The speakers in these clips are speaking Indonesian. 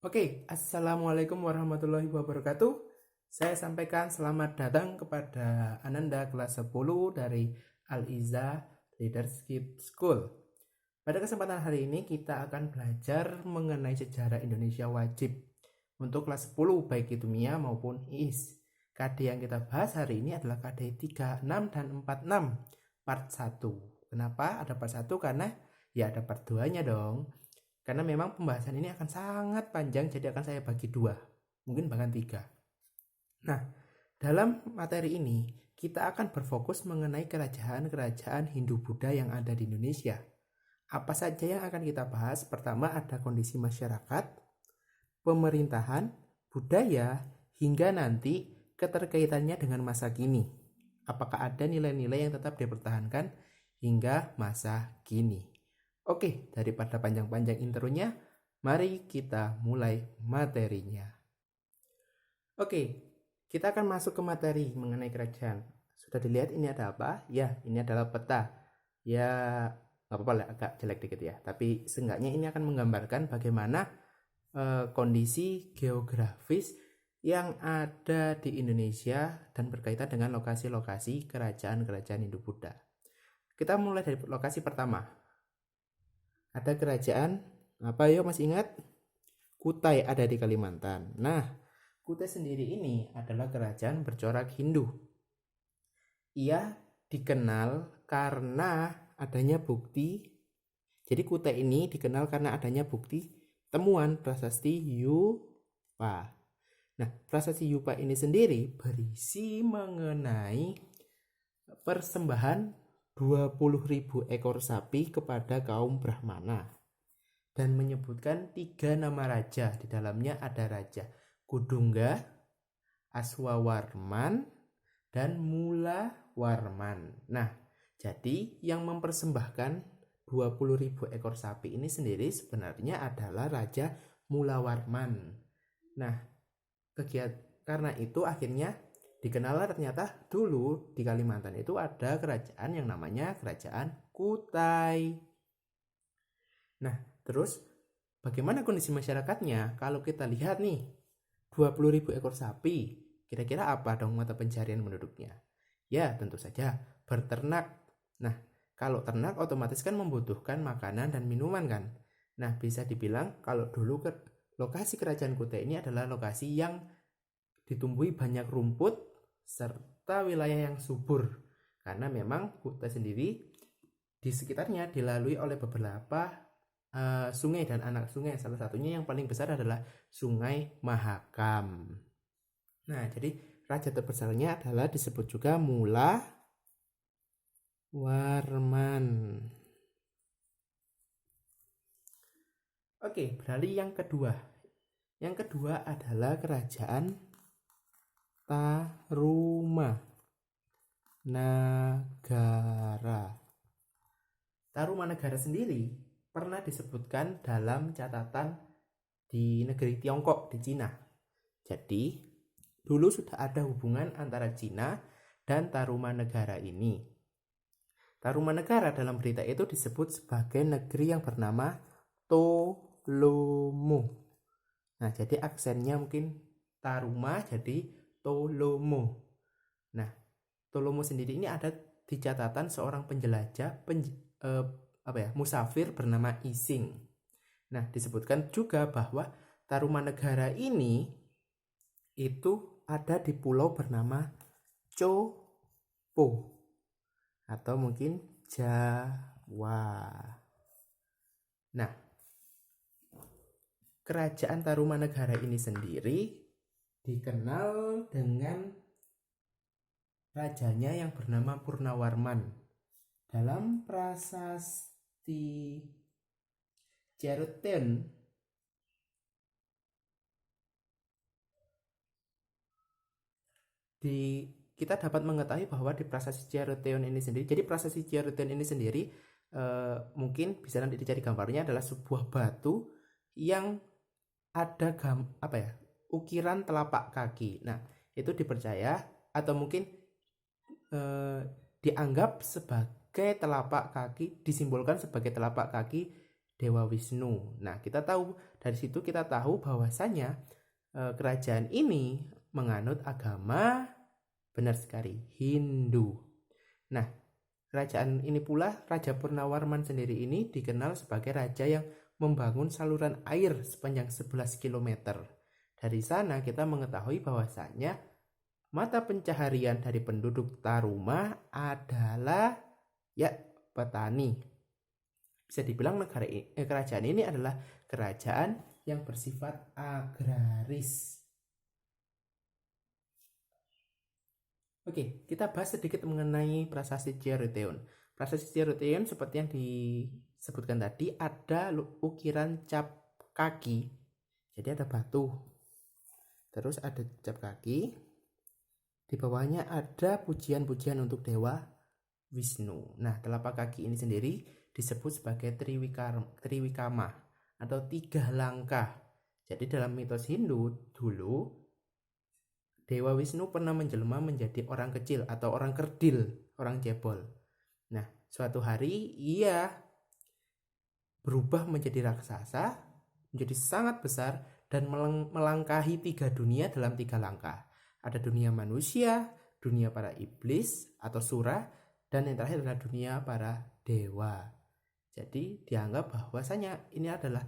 Oke, Assalamualaikum warahmatullahi wabarakatuh. Saya sampaikan selamat datang kepada Ananda kelas 10 dari Al-Iza Leadership School. Pada kesempatan hari ini kita akan belajar mengenai sejarah Indonesia wajib untuk kelas 10 baik itu MIA maupun IIS. KD yang kita bahas hari ini adalah KD 36 dan 46 part 1. Kenapa ada part 1? Karena ya ada part 2-nya dong. Karena memang pembahasan ini akan sangat panjang, jadi akan saya bagi 2, mungkin bahkan 3. Nah, dalam materi ini kita akan berfokus mengenai kerajaan-kerajaan Hindu-Buddha yang ada di Indonesia. Apa saja yang akan kita bahas? Pertama ada kondisi masyarakat, pemerintahan, budaya, hingga nanti keterkaitannya dengan masa kini. Apakah ada nilai-nilai yang tetap dipertahankan hingga masa kini? Oke, daripada panjang-panjang intronya, mari kita mulai materinya. Oke, kita akan masuk ke materi mengenai kerajaan. Sudah dilihat ini ada apa? Ya, ini adalah peta. Ya, nggak apa-apa lah, agak jelek dikit ya. Tapi seenggaknya ini akan menggambarkan bagaimana kondisi geografis yang ada di Indonesia dan berkaitan dengan lokasi-lokasi kerajaan-kerajaan Hindu-Buddha. Kita mulai dari lokasi pertama. Ada kerajaan apa ya, masih ingat? Kutai ada di Kalimantan. Nah, Kutai sendiri ini adalah kerajaan bercorak Hindu. Ia dikenal karena adanya bukti. Jadi Kutai ini dikenal karena adanya bukti temuan prasasti Yupa. Nah, prasasti Yupa ini sendiri berisi mengenai persembahan 20.000 ekor sapi kepada kaum Brahmana dan menyebutkan 3 nama raja. Di dalamnya ada Raja Kudungga, Aswawarman, dan Mulawarman. Nah, jadi yang mempersembahkan 20.000 ekor sapi ini sendiri sebenarnya adalah Raja Mulawarman. Nah, karena itu akhirnya dikenal ternyata dulu di Kalimantan itu ada kerajaan yang namanya Kerajaan Kutai. Nah, terus bagaimana kondisi masyarakatnya? Kalau kita lihat nih, 20.000 ekor sapi, kira-kira apa dong mata pencarian penduduknya? Ya, tentu saja berternak. Nah, kalau ternak otomatis kan membutuhkan makanan dan minuman kan. Nah, bisa dibilang kalau dulu lokasi Kerajaan Kutai ini adalah lokasi yang ditumbuhi banyak rumput serta wilayah yang subur, karena memang Kutai sendiri di sekitarnya dilalui oleh beberapa sungai dan anak sungai. Salah satunya yang paling besar adalah Sungai Mahakam. Nah, jadi raja terbesarnya adalah disebut juga Mulawarman. Oke, beralih yang kedua. Yang kedua adalah Kerajaan Tarumanagara. Tarumanagara sendiri pernah disebutkan dalam catatan di negeri Tiongkok, di Cina. Jadi, dulu sudah ada hubungan antara Cina dan Tarumanagara ini. Tarumanagara dalam berita itu disebut sebagai negeri yang bernama Tolomo. Nah, jadi aksennya mungkin Taruma jadi Tolomo. Nah, Tolomo sendiri ini ada di catatan seorang penjelajah musafir bernama Ising. Nah, disebutkan juga bahwa Tarumanagara ini itu ada di pulau bernama Chopo atau mungkin Jawa. Nah, Kerajaan Tarumanagara ini sendiri dikenal dengan rajanya yang bernama Purnawarman. Dalam prasasti Cirebon kita dapat mengetahui bahwa di prasasti Cirebon ini sendiri, jadi prasasti Cirebon ini sendiri mungkin bisa nanti dicari gambarnya, adalah sebuah batu yang ada ukiran telapak kaki. Nah, itu dipercaya atau mungkin dianggap sebagai telapak kaki, disimbolkan sebagai telapak kaki Dewa Wisnu. Nah, dari situ kita tahu bahwasanya kerajaan ini menganut agama, benar sekali, Hindu. Nah, kerajaan ini pula, Raja Purnawarman sendiri ini dikenal sebagai raja yang membangun saluran air sepanjang 11 km. Dari sana kita mengetahui bahwasanya mata pencaharian dari penduduk Taruma adalah petani. Bisa dibilang kerajaan ini adalah kerajaan yang bersifat agraris. Oke, kita bahas sedikit mengenai prasasti Ciaruteun. Prasasti Ciaruteun seperti yang disebutkan tadi, ada ukiran cap kaki. Jadi ada batu, terus ada cap kaki, di bawahnya ada pujian-pujian untuk Dewa Wisnu. Nah, telapak kaki ini sendiri disebut sebagai Triwikama atau 3 langkah. Jadi dalam mitos Hindu dulu, Dewa Wisnu pernah menjelma menjadi orang kecil atau orang kerdil, orang cebol. Nah, suatu hari ia berubah menjadi raksasa, menjadi sangat besar dan melangkahi 3 dunia dalam 3 langkah. Ada dunia manusia, dunia para iblis atau sura, dan yang terakhir adalah dunia para dewa. Jadi dianggap bahwasanya ini adalah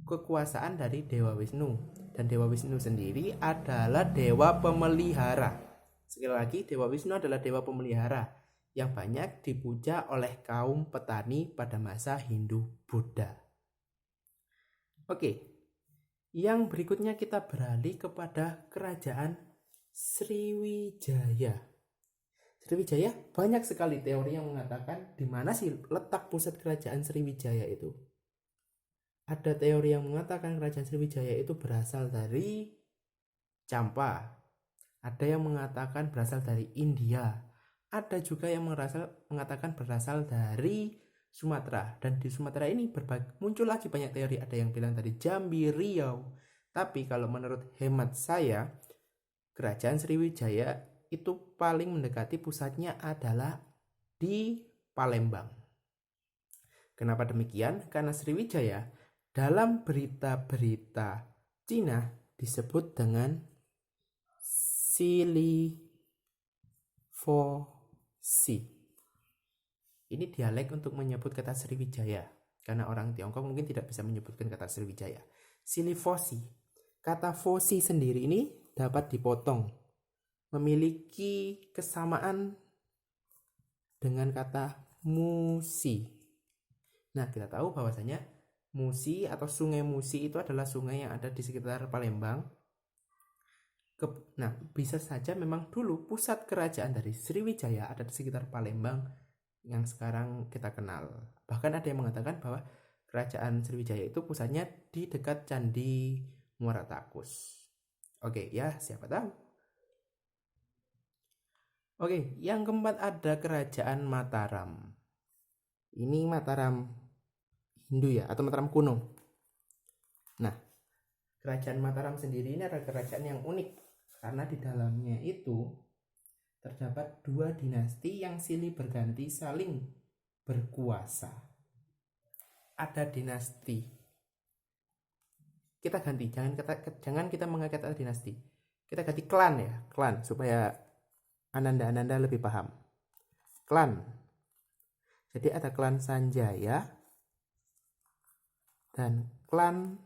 kekuasaan dari Dewa Wisnu. Dan Dewa Wisnu sendiri adalah dewa pemelihara. Sekali lagi, Dewa Wisnu adalah dewa pemelihara yang banyak dipuja oleh kaum petani pada masa Hindu-Buddha. Oke, yang berikutnya kita beralih kepada kerajaan Sriwijaya. Sriwijaya, banyak sekali teori yang mengatakan di mana sih letak pusat kerajaan Sriwijaya itu. Ada teori yang mengatakan kerajaan Sriwijaya itu berasal dari Champa. Ada yang mengatakan berasal dari India. Ada juga yang mengatakan berasal dari Sumatera. Dan di Sumatera ini muncul lagi banyak teori. Ada yang bilang dari Jambi, Riau. Tapi kalau menurut hemat saya, kerajaan Sriwijaya itu paling mendekati pusatnya adalah di Palembang. Kenapa demikian? Karena Sriwijaya dalam berita-berita Cina disebut dengan Silifosi. Ini dialek untuk menyebut kata Sriwijaya, karena orang Tiongkok mungkin tidak bisa menyebutkan kata Sriwijaya. Silifosi. Kata fosi sendiri ini dapat dipotong, memiliki kesamaan dengan kata musi. Nah, kita tahu bahwasanya Musi atau Sungai Musi itu adalah sungai yang ada di sekitar Palembang. Nah, bisa saja memang dulu pusat kerajaan dari Sriwijaya ada di sekitar Palembang yang sekarang kita kenal. Bahkan ada yang mengatakan bahwa kerajaan Sriwijaya itu pusatnya di dekat Candi Muara Takus. Oke, ya siapa tahu. Oke, yang keempat ada kerajaan Mataram. Ini Mataram Hindu ya, atau Mataram kuno. Nah, kerajaan Mataram sendiri ini adalah kerajaan yang unik karena di dalamnya itu terdapat 2 dinasti yang silih berganti saling berkuasa. Ada dinasti, kita ganti, jangan kita mengangkat kata dinasti, kita ganti klan ya, klan, supaya Ananda lebih paham. Klan. Jadi ada klan Sanjaya dan klan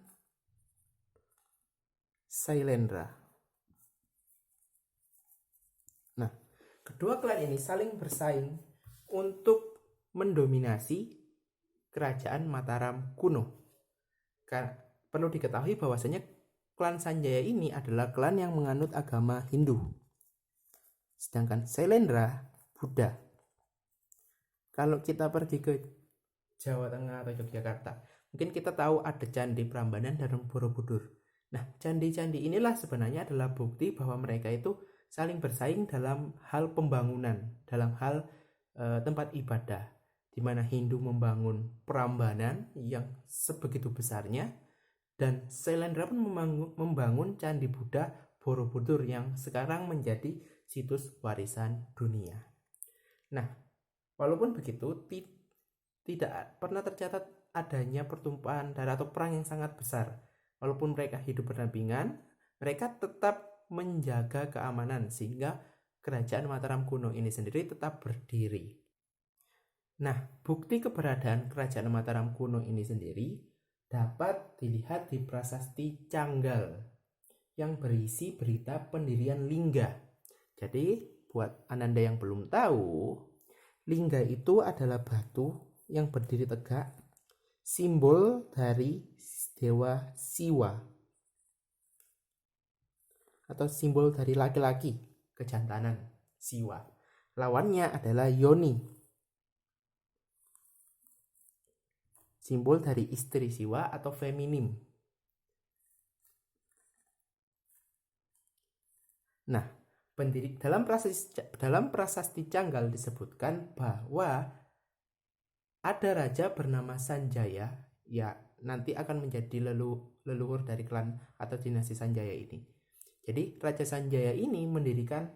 Sailendra. Nah, kedua klan ini saling bersaing untuk mendominasi kerajaan Mataram kuno. Perlu diketahui bahwasanya klan Sanjaya ini adalah klan yang menganut agama Hindu, sedangkan Sailendra Buddha. Kalau kita pergi ke Jawa Tengah atau Yogyakarta, mungkin kita tahu ada Candi Prambanan dan Borobudur. Nah, candi-candi inilah sebenarnya adalah bukti bahwa mereka itu saling bersaing dalam hal pembangunan, dalam hal tempat ibadah, di mana Hindu membangun Prambanan yang sebegitu besarnya, dan Sailendra pun membangun Candi Buddha Borobudur yang sekarang menjadi situs warisan dunia. Nah, walaupun begitu, tidak pernah tercatat adanya pertumpahan darah atau perang yang sangat besar. Walaupun mereka hidup berdampingan, mereka tetap menjaga keamanan sehingga kerajaan Mataram kuno ini sendiri tetap berdiri. Nah, bukti keberadaan kerajaan Mataram kuno ini sendiri dapat dilihat di Prasasti Canggal yang berisi berita pendirian Lingga. Jadi, buat Ananda yang belum tahu, Lingga itu adalah batu yang berdiri tegak, simbol dari dewa Siwa atau simbol dari laki-laki, kejantanan, Siwa. Lawannya adalah Yoni, simbol dari istri Siwa atau feminim. Nah, dalam prasasti Canggal disebutkan bahwa ada raja bernama Sanjaya, ya nanti akan menjadi leluhur dari klan atau dinasti Sanjaya ini. Jadi Raja Sanjaya ini mendirikan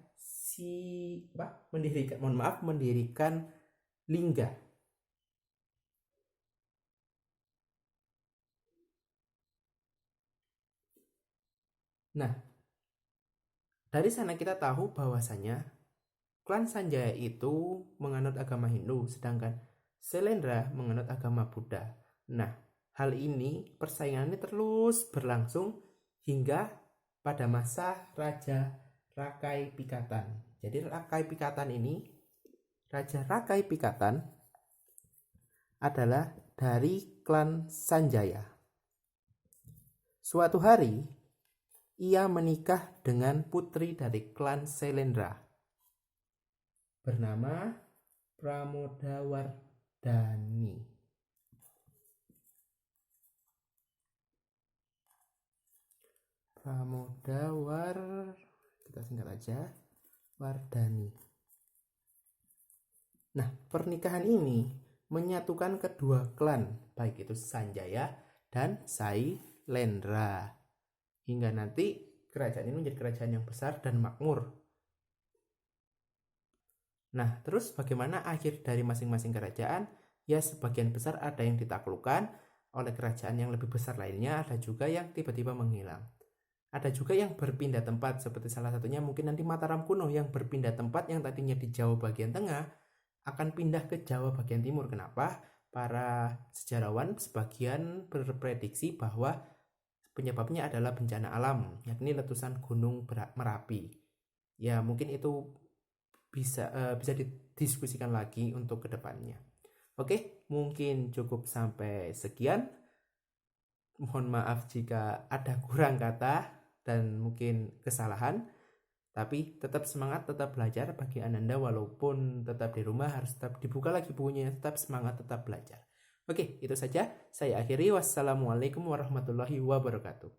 Lingga. Nah, dari sana kita tahu bahwasanya klan Sanjaya itu menganut agama Hindu, sedangkan Sailendra menganut agama Buddha. Nah, hal ini persaingannya terus berlangsung hingga pada masa Raja Rakai Pikatan. Jadi Raja Rakai Pikatan adalah dari klan Sanjaya. Suatu hari, ia menikah dengan putri dari klan Sailendra bernama Pramodawardhani. Kita singkat aja, Wardhani. Nah, pernikahan ini menyatukan kedua klan, baik itu Sanjaya dan Sailendra. Hingga nanti kerajaan ini menjadi kerajaan yang besar dan makmur. Nah, terus bagaimana akhir dari masing-masing kerajaan? Ya, sebagian besar ada yang ditaklukkan oleh kerajaan yang lebih besar lainnya, ada juga yang tiba-tiba menghilang. Ada juga yang berpindah tempat, seperti salah satunya mungkin nanti Mataram kuno yang berpindah tempat, yang tadinya di Jawa bagian tengah akan pindah ke Jawa bagian timur. Kenapa? Para sejarawan sebagian berprediksi bahwa penyebabnya adalah bencana alam, yakni letusan Gunung Merapi. Ya, mungkin itu bisa didiskusikan lagi untuk kedepannya. Oke, mungkin cukup sampai sekian. Mohon maaf jika ada kurang kata dan mungkin kesalahan, tapi tetap semangat, tetap belajar bagi Ananda, walaupun tetap di rumah harus tetap dibuka lagi bukunya, tetap semangat, tetap belajar. Oke, itu saja saya akhiri. Wassalamualaikum warahmatullahi wabarakatuh.